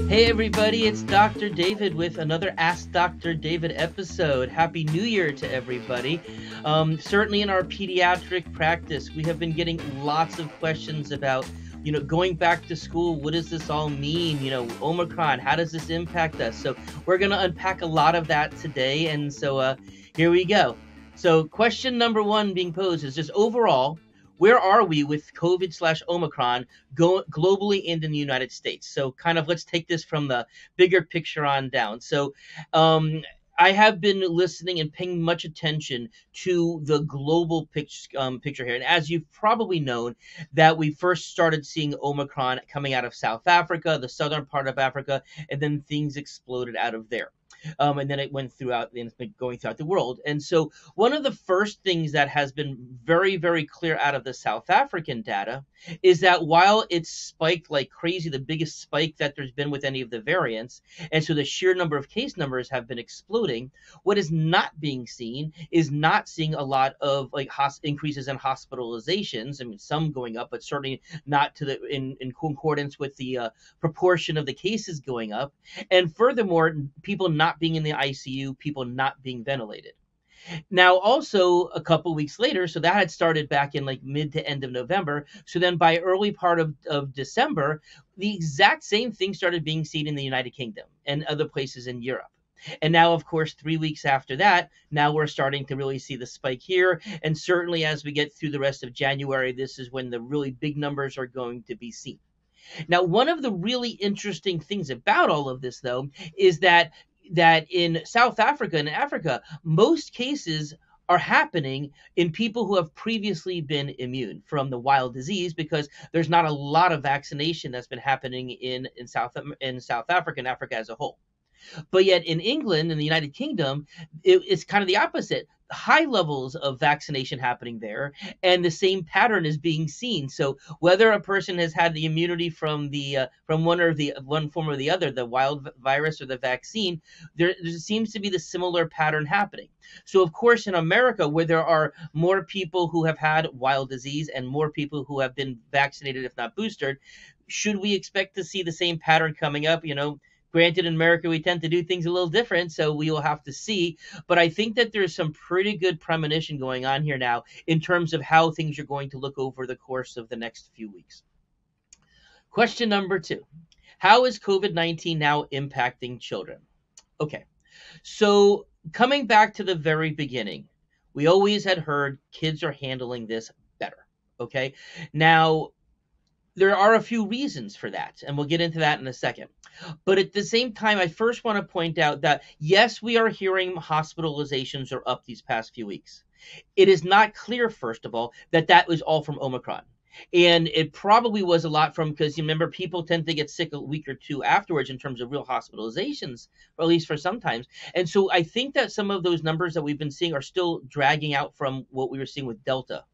Hey everybody, it's Dr. David with another Ask Dr. David episode. Happy New Year to everybody. Certainly in our pediatric practice, we have been getting lots of questions about, going back to school. What does this all mean? Omicron, how does this impact us? So we're going to unpack a lot of that today. And so here we go. So question number one being posed is just overall, where are we with COVID/Omicron globally and in the United States? So kind of let's take this from the bigger picture on down. So I have been listening and paying much attention to the global picture here. And as you've probably known, that we first started seeing Omicron coming out of South Africa, the southern part of Africa, and then things exploded out of there. And then it went throughout, and it's been going throughout the world. And so one of the first things that has been very, very clear out of the South African data is that while it's spiked like crazy, the biggest spike that there's been with any of the variants, and so the sheer number of case numbers have been exploding, what is not being seen is not seeing a lot of like increases in hospitalizations. I mean, some going up, but certainly not to the in concordance with the proportion of the cases going up. And furthermore, people not being in the ICU, people not being ventilated. Now, also a couple weeks later, so that had started back in like mid to end of November. So then by early part of December, the exact same thing started being seen in the United Kingdom and other places in Europe. And now, of course, 3 weeks after that, now we're starting to really see the spike here. And certainly as we get through the rest of January, this is when the really big numbers are going to be seen. Now, one of the really interesting things about all of this, though, is that in South Africa and Africa, most cases are happening in people who have previously been immune from the wild disease, because there's not a lot of vaccination that's been happening in South Africa and Africa as a whole. But yet in England and the United Kingdom, it's kind of the opposite. High levels of vaccination happening there, and the same pattern is being seen. So whether a person has had the immunity from one form or the other, the wild virus or the vaccine, there seems to be the similar pattern happening. So of course in America, where there are more people who have had wild disease and more people who have been vaccinated, if not boosted, should we expect to see the same pattern coming up? Granted, in America, we tend to do things a little different, so we will have to see. But I think that there's some pretty good premonition going on here now in terms of how things are going to look over the course of the next few weeks. Question number two, how is COVID-19 now impacting children? Okay, so coming back to the very beginning, we always had heard kids are handling this better, okay? Now, there are a few reasons for that, and we'll get into that in a second. But at the same time, I first want to point out that, yes, we are hearing hospitalizations are up these past few weeks. It is not clear, first of all, that that was all from Omicron. And it probably was a lot from, because you remember, people tend to get sick a week or two afterwards in terms of real hospitalizations, or at least for sometimes. And so I think that some of those numbers that we've been seeing are still dragging out from what we were seeing with Delta.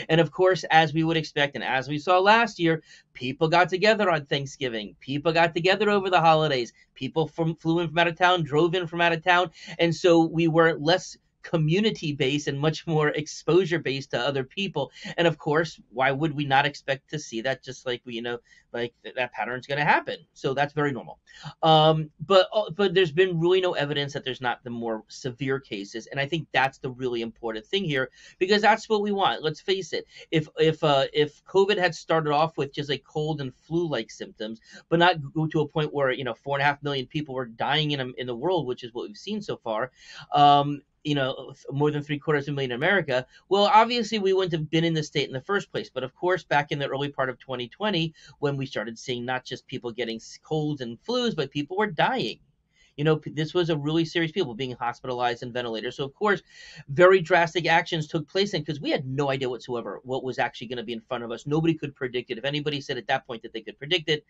And of course, as we would expect, and as we saw last year, people got together on Thanksgiving. People got together over the holidays. People flew in from out of town, drove in from out of town. And so we were less community-based and much more exposure-based to other people. And of course, why would we not expect to see that? Just like that pattern's going to happen. So that's very normal. But there's been really no evidence that there's not the more severe cases, and I think that's the really important thing here, because that's what we want. Let's face it. If COVID had started off with just like cold and flu-like symptoms, but not go to a point where 4.5 million people were dying in the world, which is what we've seen so far. More than 750,000 in America, well, obviously we wouldn't have been in this state in the first place. But of course, back in the early part of 2020, when we started seeing not just people getting colds and flus, but people were dying. This was a really serious, people being hospitalized and ventilators. So of course, very drastic actions took place, because we had no idea whatsoever what was actually going to be in front of us. Nobody could predict it. If anybody said at that point that they could predict it,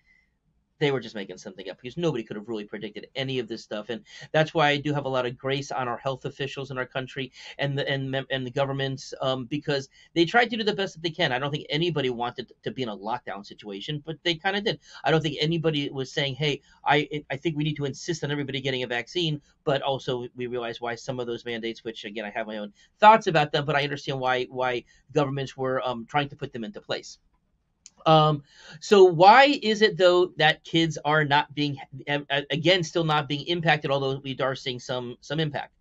they were just making something up, because nobody could have really predicted any of this stuff. And that's why I do have a lot of grace on our health officials in our country and the governments, because they tried to do the best that they can. I don't think anybody wanted to be in a lockdown situation, but they kind of did. I don't think anybody was saying, hey, I think we need to insist on everybody getting a vaccine, but also we realize why some of those mandates, which again, I have my own thoughts about them, but I understand why governments were trying to put them into place. Um, so why is it though that kids are not being, again, still not being impacted, although we are seeing some impact?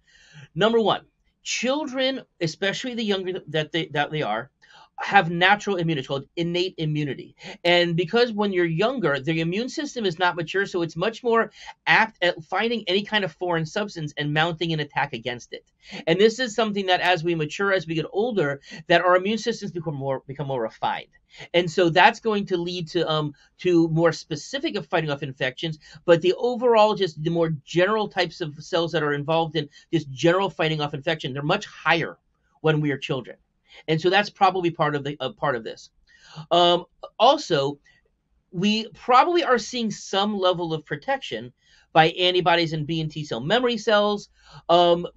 Number one, children, especially the younger that they are, have natural immunity. It's called innate immunity. And because when you're younger, the immune system is not mature, so it's much more apt at finding any kind of foreign substance and mounting an attack against it. And this is something that as we mature, as we get older, that our immune systems become more refined. And so that's going to lead to more specific of fighting off infections, but the overall, just the more general types of cells that are involved in this general fighting off infection, they're much higher when we are children. And so that's probably part of this. Um, Also, we probably are seeing some level of protection by antibodies and B and T cell memory cells,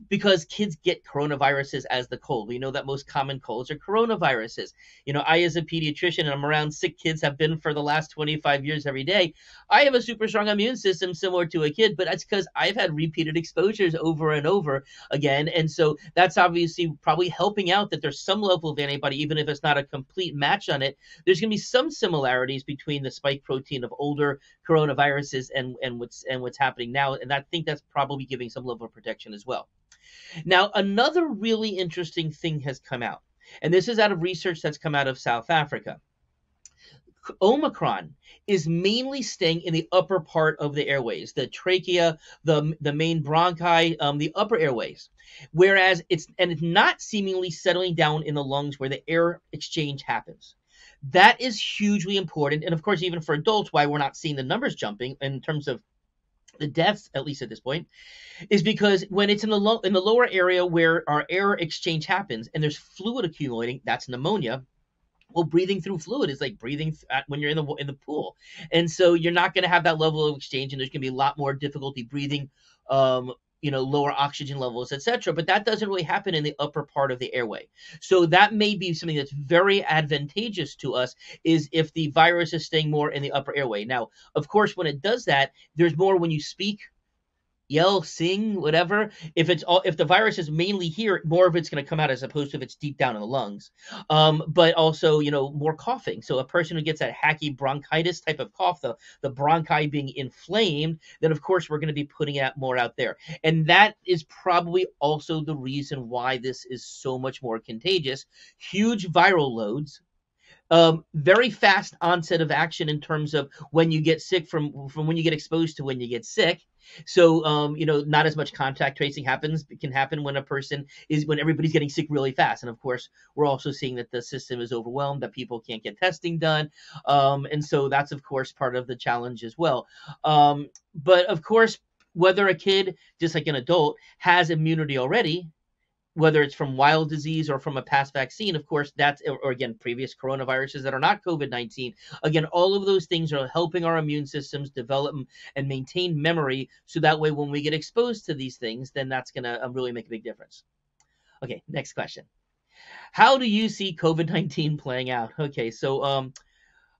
because kids get coronaviruses as the cold. We know that most common colds are coronaviruses. I, as a pediatrician, and I'm around sick kids, have been for the last 25 years every day. I have a super strong immune system similar to a kid, but that's because I've had repeated exposures over and over again. And so that's obviously probably helping out that there's some level of antibody, even if it's not a complete match on it. There's going to be some similarities between the spike protein of older coronaviruses and what's happening now, and I think that's probably giving some level of protection as well. Now, another really interesting thing has come out, and this is out of research that's come out of South Africa. Omicron is mainly staying in the upper part of the airways, the trachea, the main bronchi, the upper airways, whereas it's not seemingly settling down in the lungs where the air exchange happens. That is hugely important, and of course, even for adults, why we're not seeing the numbers jumping in terms of the deaths, at least at this point, is because when it's in the lower area where our air exchange happens and there's fluid accumulating, that's pneumonia. Well, breathing through fluid is like breathing when you're in the pool, and so you're not going to have that level of exchange, and there's going to be a lot more difficulty breathing, lower oxygen levels, etc. But that doesn't really happen in the upper part of the airway. So that may be something that's very advantageous to us, is if the virus is staying more in the upper airway. Now, of course, when it does that, there's more when you speak, yell, sing, whatever. If the virus is mainly here, more of it's going to come out as opposed to if it's deep down in the lungs. But also, more coughing. So a person who gets that hacky bronchitis type of cough, the bronchi being inflamed, then of course we're going to be putting out more out there. And that is probably also the reason why this is so much more contagious. Huge viral loads. Very fast onset of action in terms of when you get sick from when you get exposed to when you get sick. So, not as much contact tracing can happen when when everybody's getting sick really fast. And of course, we're also seeing that the system is overwhelmed, that people can't get testing done. And so that's, of course, part of the challenge as well. But of course, whether a kid, just like an adult, has immunity already, whether it's from wild disease or from a past vaccine, of course, or again, previous coronaviruses that are not COVID-19. Again, all of those things are helping our immune systems develop and maintain memory. So that way, when we get exposed to these things, then that's going to really make a big difference. Okay, next question. How do you see COVID-19 playing out? Okay, so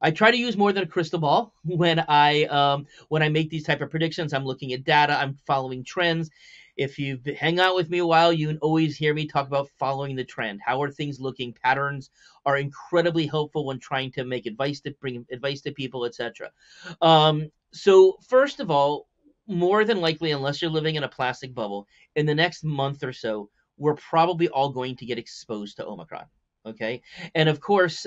I try to use more than a crystal ball when I make these type of predictions. I'm looking at data. I'm following trends. If you hang out with me a while, you always hear me talk about following the trend. How are things looking? Patterns are incredibly helpful when trying to bring advice to people, etc. So first of all, more than likely, unless you're living in a plastic bubble, in the next month or so, we're probably all going to get exposed to Omicron. Okay, and of course,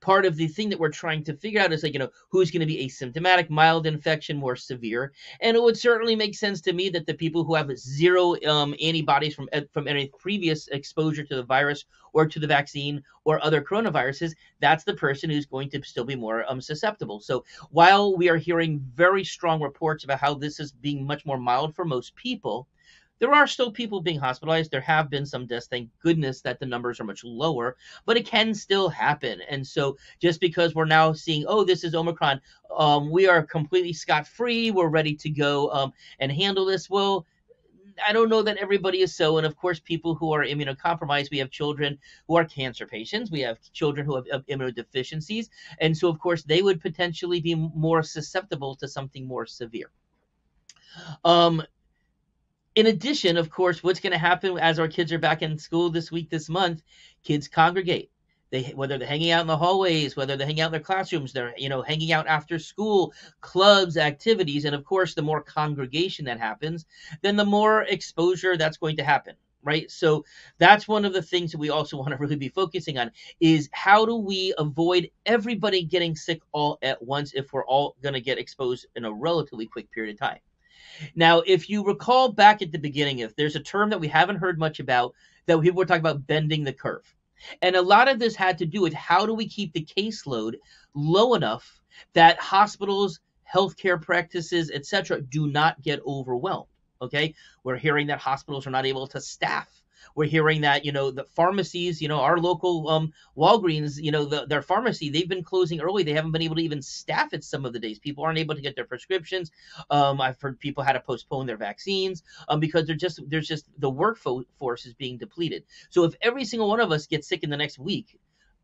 part of the thing that we're trying to figure out is who's going to be asymptomatic, mild infection, more severe. And it would certainly make sense to me that the people who have zero antibodies from any previous exposure to the virus or to the vaccine or other coronaviruses, that's the person who's going to still be more susceptible. So while we are hearing very strong reports about how this is being much more mild for most people, there are still people being hospitalized. There have been some deaths. Thank goodness that the numbers are much lower, but it can still happen. And so just because we're now seeing, oh, this is Omicron, we are completely scot-free, we're ready to go and handle this. Well, I don't know that everybody is so. And of course, people who are immunocompromised, we have children who are cancer patients. We have children who have immunodeficiencies. And so, of course, they would potentially be more susceptible to something more severe. In addition, of course, what's going to happen as our kids are back in school this week, this month, kids congregate. Whether they're hanging out in the hallways, whether they're hanging out in their classrooms, they're hanging out after school, clubs, activities, and of course, the more congregation that happens, then the more exposure that's going to happen, right? So that's one of the things that we also want to really be focusing on is how do we avoid everybody getting sick all at once if we're all going to get exposed in a relatively quick period of time. Now, if you recall back at the beginning, if there's a term that we haven't heard much about, that people were talking about bending the curve. And a lot of this had to do with how do we keep the caseload low enough that hospitals, healthcare practices, etc., do not get overwhelmed. Okay, we're hearing that hospitals are not able to staff. We're hearing that the pharmacies, our local Walgreens, their pharmacy, they've been closing early. They haven't been able to even staff it some of the days. People aren't able to get their prescriptions. I've heard people had to postpone their vaccines because there's just the workforce is being depleted. So if every single one of us gets sick in the next week,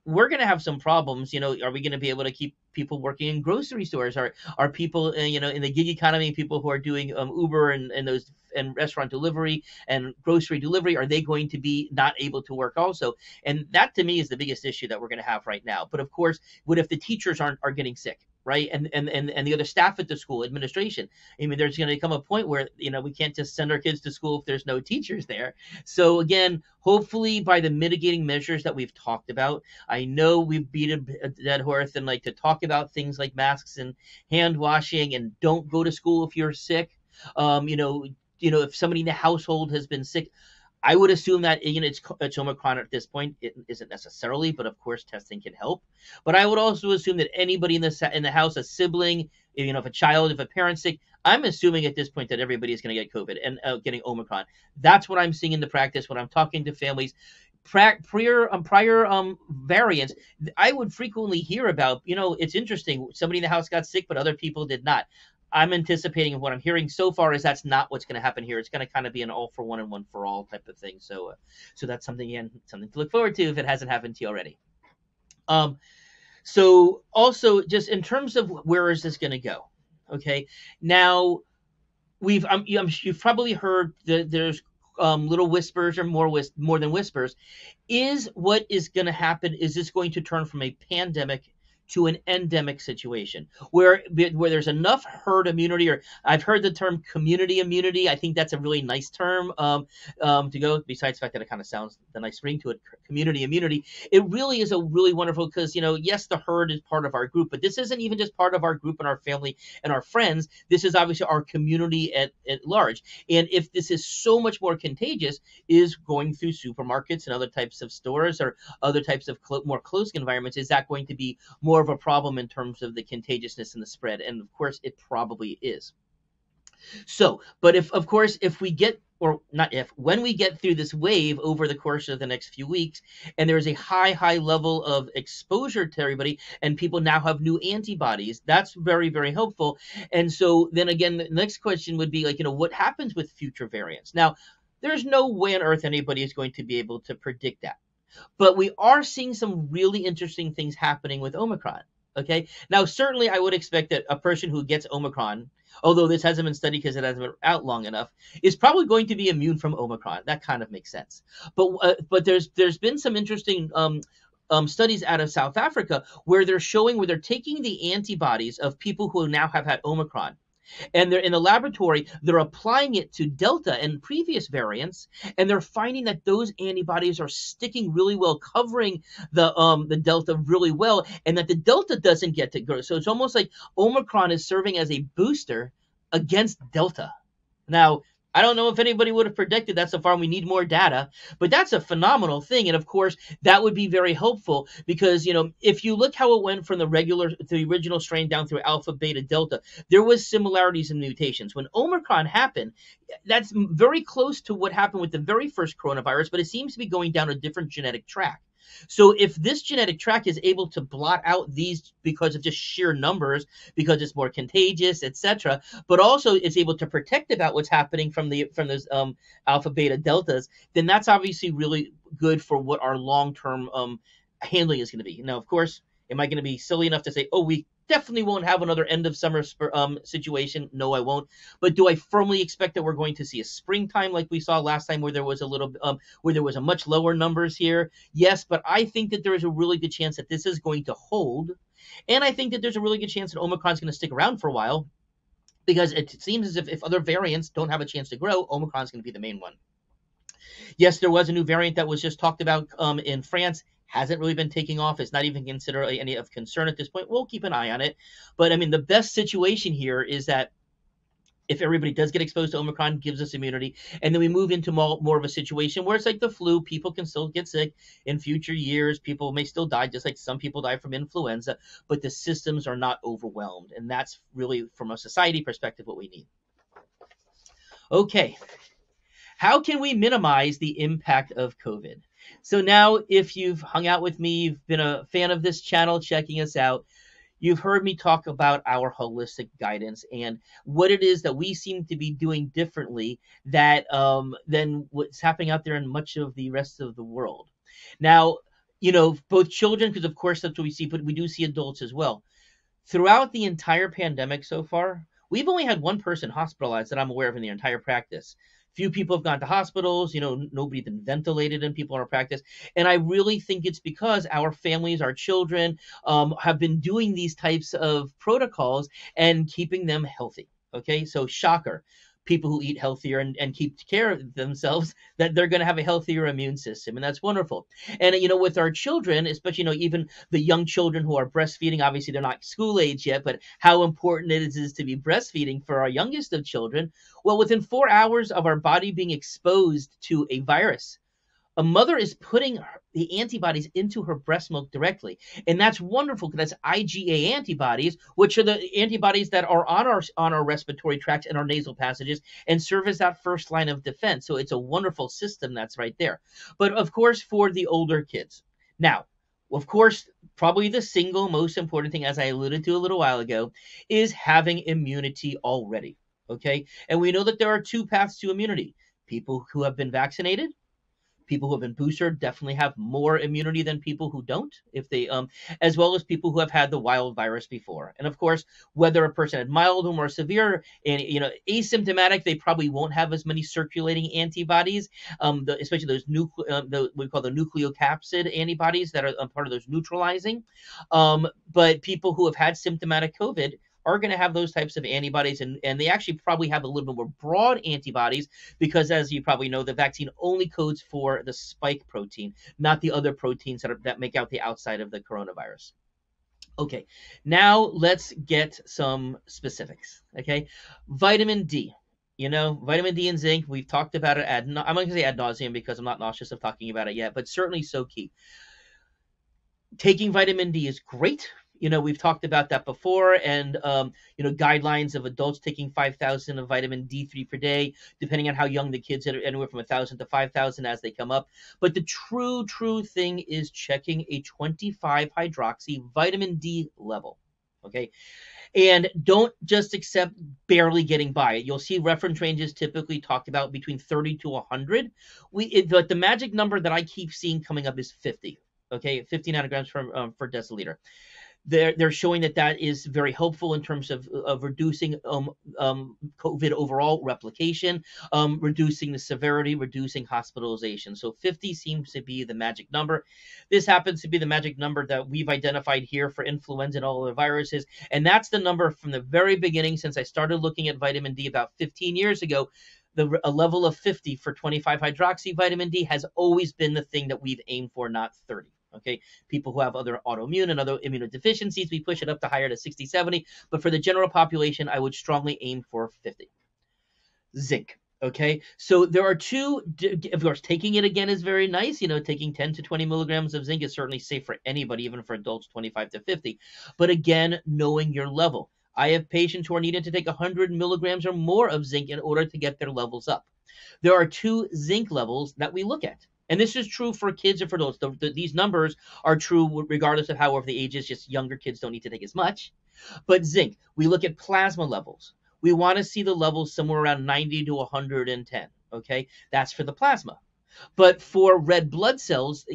we're going to have some problems. Are we going to be able to keep people working in grocery stores? Are people, in the gig economy, people who are doing Uber and those and restaurant delivery and grocery delivery, are they going to be not able to work also? And that to me is the biggest issue that we're going to have right now. But of course, what if the teachers are getting sick? Right. And the other staff at the school, administration. I mean, there's going to come a point where, we can't just send our kids to school if there's no teachers there. So again, hopefully by the mitigating measures that we've talked about, I know we've beat a dead horse and like to talk about things like masks and hand washing and don't go to school if you're sick. If somebody in the household has been sick, I would assume that it's Omicron at this point. It isn't necessarily, but of course testing can help. But I would also assume that anybody in the house, a sibling, if a child, if a parent's sick, I'm assuming at this point that everybody is going to get COVID and getting Omicron. That's what I'm seeing in the practice when I'm talking to families. Prior variants, I would frequently hear about. It's interesting. Somebody in the house got sick, but other people did not. I'm anticipating what I'm hearing so far is that's not what's going to happen here. It's going to kind of be an all for one and one for all type of thing. So that's something to look forward to if it hasn't happened to you already. So also just in terms of where is this going to go? Okay, now you've probably heard that there's little whispers or more than whispers. Is what is going to happen? Is this going to turn from a pandemic to an endemic situation where there's enough herd immunity, or I've heard the term community immunity. I think that's a really nice term to go, besides the fact that it kind of sounds the nice ring to it, community immunity. It really is a really wonderful because, yes, the herd is part of our group, but this isn't even just part of our group and our family and our friends. This is obviously our community at large. And if this is so much more contagious, is going through supermarkets and other types of stores or other types of more closed environments, is that going to be more of a problem in terms of the contagiousness and the spread? And of course it probably is. So, but when we get through this wave over the course of the next few weeks, and there's a high level of exposure to everybody, and people now have new antibodies, that's very, very helpful. And so then again, the next question would be like, what happens with future variants? Now, there's no way on earth anybody is going to be able to predict that. But we are seeing some really interesting things happening with Omicron. Okay. Now, certainly I would expect that a person who gets Omicron, although this hasn't been studied because it hasn't been out long enough, is probably going to be immune from Omicron. That kind of makes sense. But there's been some interesting studies out of South Africa where they're taking the antibodies of people who now have had Omicron, and they're in the laboratory, they're applying it to Delta and previous variants, and they're finding that those antibodies are sticking really well, covering the Delta really well, and that the Delta doesn't get to grow. So it's almost like Omicron is serving as a booster against Delta. Now, I don't know if anybody would have predicted that so far, and we need more data, but that's a phenomenal thing. And of course, that would be very helpful because, if you look how it went from the original strain down through alpha, beta, delta, there was similarities in mutations. When Omicron happened, that's very close to what happened with the very first coronavirus, but it seems to be going down a different genetic track. So if this genetic track is able to blot out these because of just sheer numbers, because it's more contagious, etc., but also it's able to protect about what's happening from those alpha, beta, deltas, then that's obviously really good for what our long-term handling is going to be. Now, of course, am I going to be silly enough to say, oh, we definitely won't have another end of summer situation. No, I won't. But do I firmly expect that we're going to see a springtime like we saw last time, where there was a little, where there was a much lower numbers here? Yes, but I think that there is a really good chance that this is going to hold, and I think that there's a really good chance that Omicron is going to stick around for a while, because it seems as if other variants don't have a chance to grow, Omicron is going to be the main one. Yes, there was a new variant that was just talked about in France. Hasn't really been taking off. It's not even considered any of concern at this point. We'll keep an eye on it. But I mean, the best situation here is that if everybody does get exposed to Omicron, gives us immunity, and then we move into more of a situation where it's like the flu. People can still get sick in future years. People may still die, just like some people die from influenza, but the systems are not overwhelmed. And that's really, from a society perspective, what we need. Okay. How can we minimize the impact of COVID? So now, if you've hung out with me, you've been a fan of this channel, checking us out, you've heard me talk about our holistic guidance and what it is that we seem to be doing differently than what's happening out there in much of the rest of the world. Now, both children, because of course that's what we see, but we do see adults as well. Throughout the entire pandemic so far, we've only had one person hospitalized that I'm aware of in the entire practice. Few people have gone to hospitals, nobody's been ventilated in people in our practice. And I really think it's because our families, our children, have been doing these types of protocols and keeping them healthy. Okay, so shocker. People who eat healthier and keep care of themselves, that they're going to have a healthier immune system. And that's wonderful. And, with our children, especially, even the young children who are breastfeeding, obviously they're not school age yet, but how important it is to be breastfeeding for our youngest of children. Well, within 4 hours of our body being exposed to a virus, a mother is putting the antibodies into her breast milk directly. And that's wonderful, because that's IgA antibodies, which are the antibodies that are on our respiratory tract and our nasal passages and serve as that first line of defense. So it's a wonderful system that's right there. But of course, for the older kids. Now, of course, probably the single most important thing, as I alluded to a little while ago, is having immunity already. Okay? And we know that there are two paths to immunity. People who have been vaccinated, people who have been boosted definitely have more immunity than people who don't, if they as well as people who have had the wild virus before. And of course, whether a person had mild or more severe and asymptomatic, they probably won't have as many circulating antibodies, especially those we call the nucleocapsid antibodies that are part of those neutralizing. But people who have had symptomatic COVID are going to have those types of antibodies, and they actually probably have a little bit more broad antibodies, because as you probably know, the vaccine only codes for the spike protein, not the other proteins that make out the outside of the coronavirus. Okay, now let's get some specifics. Okay, vitamin D. Vitamin D and zinc, we've talked about it I'm not going to say ad nauseum, because I'm not nauseous of talking about it yet, but certainly so key. Taking vitamin D is great. We've talked about that before, and, guidelines of adults taking 5,000 of vitamin D3 per day, depending on how young the kids are, anywhere from 1,000 to 5,000 as they come up. But the true thing is checking a 25 hydroxy vitamin D level. Okay. And don't just accept barely getting by. You'll see reference ranges typically talked about between 30 to 100. But the magic number that I keep seeing coming up is 50. Okay, 50 nanograms per deciliter. They're showing that is very helpful in terms of reducing COVID overall replication, reducing the severity, reducing hospitalization. So 50 seems to be the magic number. This happens to be the magic number that we've identified here for influenza and all other viruses. And that's the number from the very beginning, since I started looking at vitamin D about 15 years ago. A level of 50 for 25 hydroxy vitamin D has always been the thing that we've aimed for, not 30. Okay, people who have other autoimmune and other immunodeficiencies, we push it up to higher to 60, 70. But for the general population, I would strongly aim for 50. Zinc. Okay, so there are two, of course, taking it again is very nice. Taking 10 to 20 milligrams of zinc is certainly safe for anybody, even for adults 25 to 50. But again, knowing your level. I have patients who are needing to take 100 milligrams or more of zinc in order to get their levels up. There are two zinc levels that we look at. And this is true for kids and for adults. These numbers are true regardless of however the age is. Just younger kids don't need to take as much. But zinc, we look at plasma levels. We want to see the levels somewhere around 90 to 110. Okay, that's for the plasma. But for red blood cells,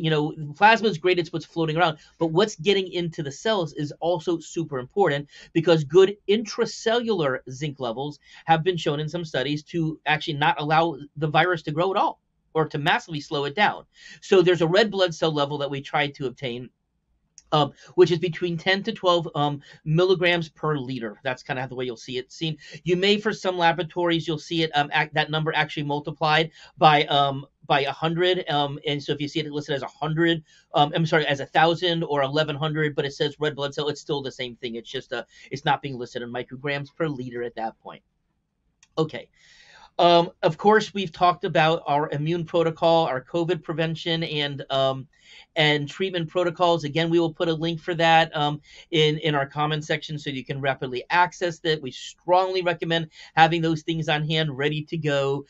plasma is great. It's what's floating around. But what's getting into the cells is also super important, because good intracellular zinc levels have been shown in some studies to actually not allow the virus to grow at all, or to massively slow it down. So there's a red blood cell level that we tried to obtain, which is between 10 to 12 milligrams per liter. That's kind of the way you'll see it seen. You may, for some laboratories, you'll see it that number actually multiplied by 100. And so if you see it listed as 100, I'm sorry, as 1,000 or 1,100, but it says red blood cell, it's still the same thing. It's just it's not being listed in micrograms per liter at that point. Okay. Of course, we've talked about our immune protocol, our COVID prevention, and treatment protocols. Again, we will put a link for that in our comment section so you can rapidly access that. We strongly recommend having those things on hand, ready to go,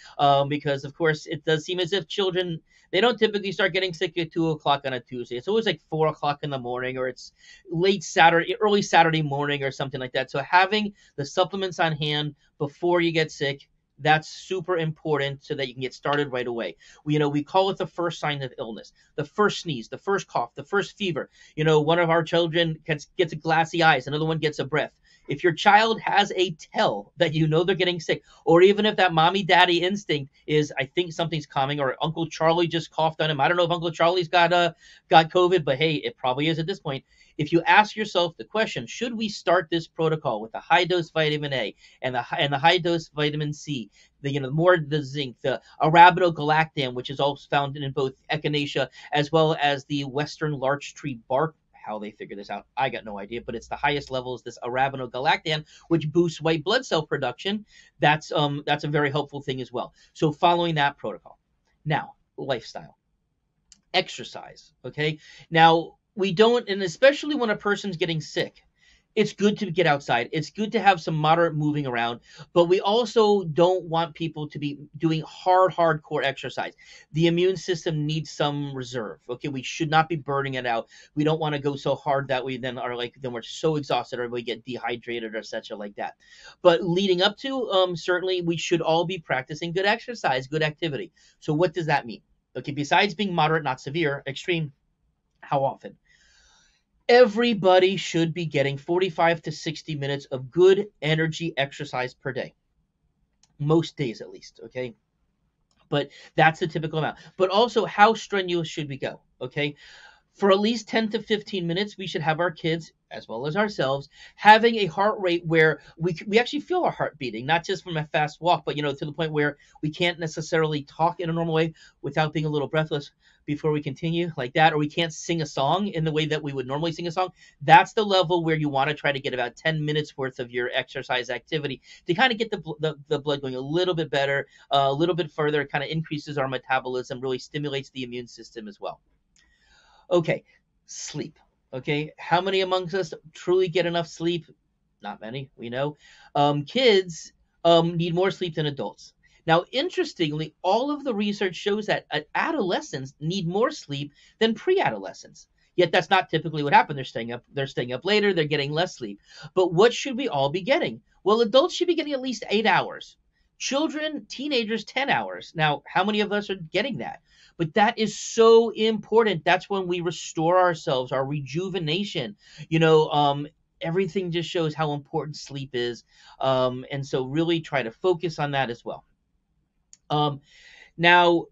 because, of course, it does seem as if children, they don't typically start getting sick at 2 o'clock on a Tuesday. It's always like 4 o'clock in the morning, or it's early Saturday morning or something like that. So having the supplements on hand before you get sick, that's super important, so that you can get started right away. We call it the first sign of illness: the first sneeze, the first cough, the first fever. One of our children gets a glassy eyes, another one gets a breath. If your child has a tell that they're getting sick, or even if that mommy daddy instinct is, I think something's coming, or Uncle Charlie just coughed on him. I don't know if Uncle Charlie's got COVID, but hey, it probably is at this point. If you ask yourself the question, should we start this protocol with the high dose vitamin A and the high dose vitamin C, the zinc, the arabinogalactam, which is also found in both echinacea as well as the western larch tree bark. How they figure this out, I got no idea, but it's the highest level is this arabinogalactam, which boosts white blood cell production. That's a very helpful thing as well. So following that protocol. Now, lifestyle, exercise. Okay. Now, we don't, and especially when a person's getting sick, it's good to get outside. It's good to have some moderate moving around, but we also don't want people to be doing hardcore exercise. The immune system needs some reserve. Okay, we should not be burning it out. We don't want to go so hard that we then we're so exhausted, or we get dehydrated or such like that. But leading up to, certainly we should all be practicing good exercise, good activity. So what does that mean? Okay, besides being moderate, not severe, extreme, how often? Everybody should be getting 45 to 60 minutes of good energy exercise per day. Most days, at least, okay? But that's the typical amount. But also, how strenuous should we go, okay? For at least 10 to 15 minutes, we should have our kids, as well as ourselves, having a heart rate where we actually feel our heart beating, not just from a fast walk, but, to the point where we can't necessarily talk in a normal way without being a little breathless before we continue, like that, or we can't sing a song in the way that we would normally sing a song. That's the level where you want to try to get about 10 minutes worth of your exercise activity to kind of get the blood going a little bit better, a little bit further. It kind of increases our metabolism, really stimulates the immune system as well. Okay, sleep. Okay, how many amongst us truly get enough sleep? Not many, we know. Kids need more sleep than adults. Now, interestingly, all of the research shows that adolescents need more sleep than pre-adolescents. Yet that's not typically what happens. They're staying up later, they're getting less sleep. But what should we all be getting? Well, adults should be getting at least 8 hours. Children, teenagers, 10 hours. Now, how many of us are getting that? But that is so important. That's when we restore ourselves, our rejuvenation. Everything just shows how important sleep is. And so really try to focus on that as well. Now,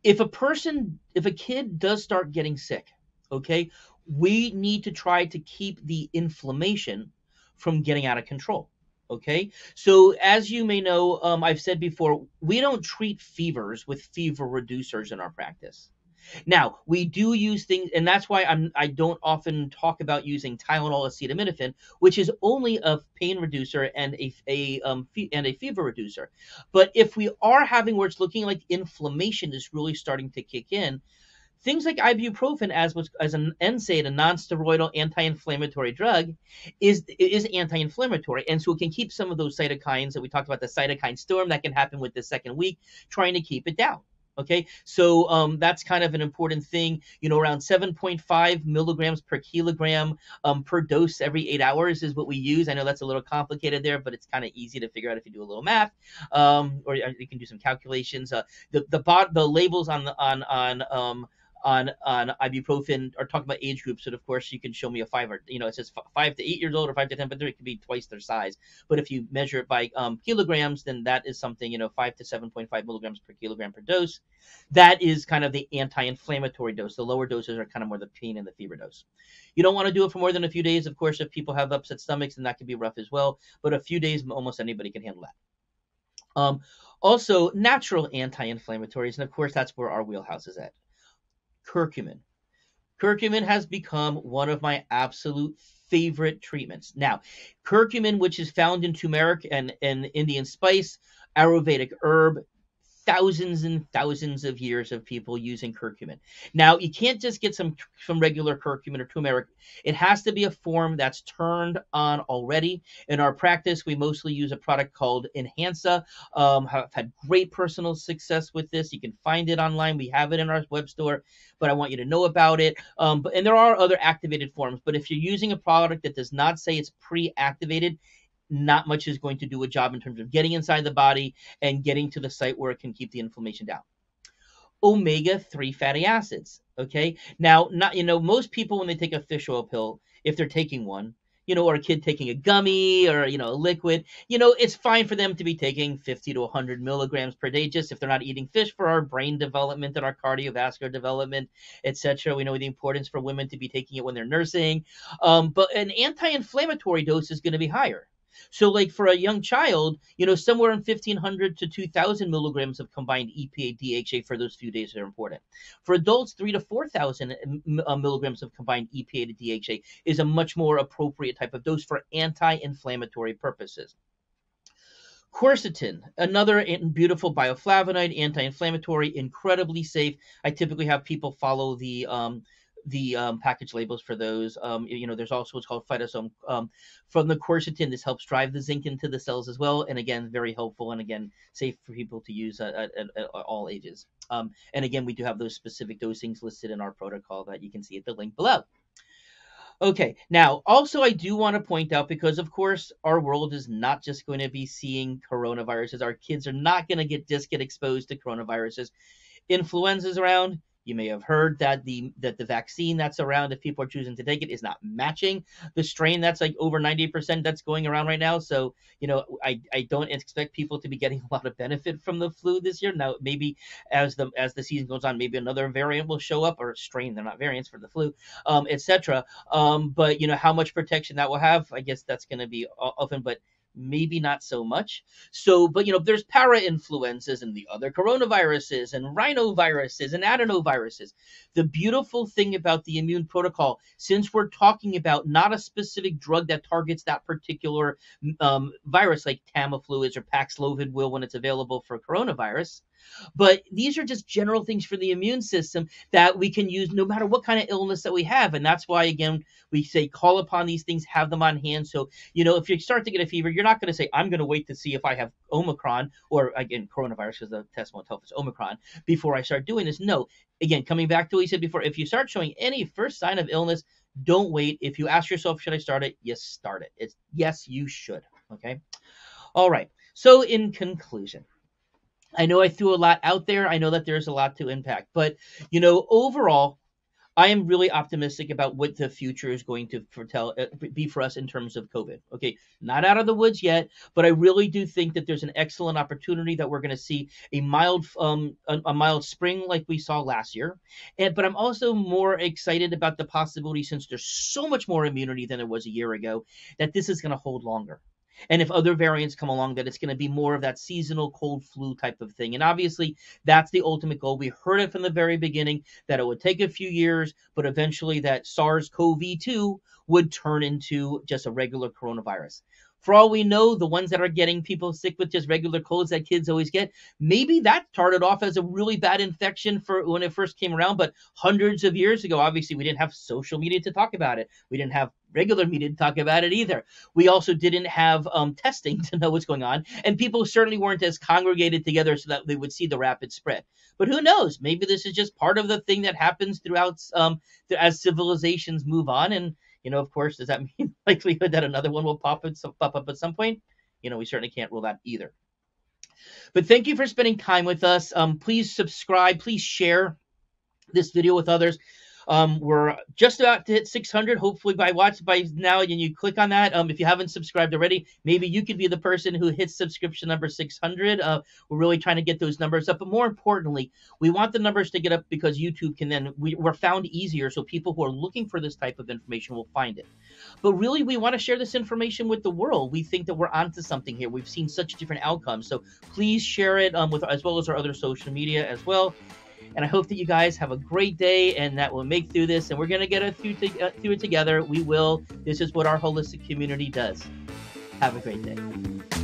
if a kid does start getting sick, okay, we need to try to keep the inflammation from getting out of control. Okay, so as you may know, I've said before, we don't treat fevers with fever reducers in our practice. Now, we do use things, and that's why I don't often talk about using Tylenol acetaminophen, which is only a pain reducer and a fever reducer. But if we are having where it's looking like inflammation is really starting to kick in, things like ibuprofen, as an NSAID, a non-steroidal anti-inflammatory drug, is anti-inflammatory, and so it can keep some of those cytokines that we talked about, the cytokine storm that can happen with the second week, trying to keep it down. Okay, so that's kind of an important thing. Around 7.5 milligrams per kilogram per dose every 8 hours is what we use. I know that's a little complicated there, but it's kind of easy to figure out if you do a little math, or you can do some calculations. The labels on ibuprofen are talking about age groups, and of course you can show me a 5 or it says 5 to 8 years old or 5 to 10, but it could be twice their size. But if you measure it by kilograms, then that is something 5 to 7.5 milligrams per kilogram per dose. That is kind of the anti-inflammatory dose. The lower doses are kind of more the pain and the fever dose. You don't want to do it for more than a few days. Of course, if people have upset stomachs, then that can be rough as well. But a few days, almost anybody can handle that. Also, natural anti-inflammatories, and of course, that's where our wheelhouse is at. Curcumin. Curcumin has become one of my absolute favorite treatments. Now, curcumin, which is found in turmeric and Indian spice, Ayurvedic herb, thousands and thousands of years of people using curcumin. Now, you can't just get some regular curcumin or turmeric. It has to be a form that's turned on already. In our practice, we mostly use a product called Enhansa. I've had great personal success with this. You can find it online. We have it in our web store, but I want you to know about it. And there are other activated forms, but if you're using a product that does not say it's pre-activated, not much is going to do a job in terms of getting inside the body and getting to the site where it can keep the inflammation down. Omega-3 fatty acids. Okay. Now, most people, when they take a fish oil pill, if they're taking one, or a kid taking a gummy or, a liquid, it's fine for them to be taking 50 to 100 milligrams per day, just if they're not eating fish, for our brain development and our cardiovascular development, etc. We know the importance for women to be taking it when they're nursing. But an anti-inflammatory dose is going to be higher. So like for a young child, somewhere in 1,500 to 2,000 milligrams of combined EPA, DHA for those few days are important. For adults, 3,000 to 4,000 milligrams of combined EPA to DHA is a much more appropriate type of dose for anti-inflammatory purposes. Quercetin, another beautiful bioflavonoid, anti-inflammatory, incredibly safe. I typically have people follow the package labels for those. There's also what's called phytosome from the quercetin. This helps drive the zinc into the cells as well, and again, very helpful, and again, safe for people to use at all ages. And again, we do have those specific dosings listed in our protocol that you can see at the link below. Okay, now also I do want to point out, because of course our world is not just going to be seeing coronaviruses. Our kids are not going to get exposed to coronaviruses. Influenza's around. You may have heard that the vaccine that's around, if people are choosing to take it, is not matching the strain that's like over 90% that's going around right now. So, I don't expect people to be getting a lot of benefit from the flu this year. Now, maybe as the season goes on, maybe another variant will show up, or strain. They're not variants for the flu, etc. But how much protection that will have, I guess that's going to be often, but maybe not so much. So, but there's para-influenzas and the other coronaviruses and rhinoviruses and adenoviruses. The beautiful thing about the immune protocol, since we're talking about not a specific drug that targets that particular virus, like Tamiflu or Paxlovid will when it's available for coronavirus, but these are just general things for the immune system that we can use no matter what kind of illness that we have. And that's why, again, we say call upon these things, have them on hand. So, if you start to get a fever, you're not going to say, I'm going to wait to see if I have Omicron, or again, coronavirus, because the test won't tell if it's Omicron, before I start doing this. No, again, coming back to what you said before, if you start showing any first sign of illness, don't wait. If you ask yourself, should I start it? Yes, start it. Yes, you should. Okay. All right. So in conclusion, I know I threw a lot out there. I know that there's a lot to impact, but overall, I am really optimistic about what the future is going to be for us in terms of COVID. Okay, not out of the woods yet, but I really do think that there's an excellent opportunity that we're going to see a mild spring like we saw last year. But I'm also more excited about the possibility, since there's so much more immunity than there was a year ago, that this is going to hold longer. And if other variants come along, that it's going to be more of that seasonal cold flu type of thing. And obviously, that's the ultimate goal. We heard it from the very beginning that it would take a few years, but eventually that SARS-CoV-2 would turn into just a regular coronavirus. For all we know, the ones that are getting people sick with just regular colds that kids always get, maybe that started off as a really bad infection for when it first came around, but hundreds of years ago, obviously, we didn't have social media to talk about it. We didn't have regular media to talk about it either. We also didn't have testing to know what's going on, and people certainly weren't as congregated together so that they would see the rapid spread. But who knows? Maybe this is just part of the thing that happens throughout as civilizations move on. And of course, does that mean likelihood that another one will pop up at some point? We certainly can't rule that either. But thank you for spending time with us. Please subscribe. Please share this video with others. We're just about to hit 600, hopefully by now, and you click on that. If you haven't subscribed already, maybe you could be the person who hits subscription number 600. We're really trying to get those numbers up, but more importantly, we want the numbers to get up because YouTube can then, we're found easier, so people who are looking for this type of information will find it. But really, we want to share this information with the world. We think that we're onto something here. We've seen such different outcomes, so please share it as well as our other social media as well. And I hope that you guys have a great day and that we'll make through this. And we're going to get through it together. We will. This is what our holistic community does. Have a great day.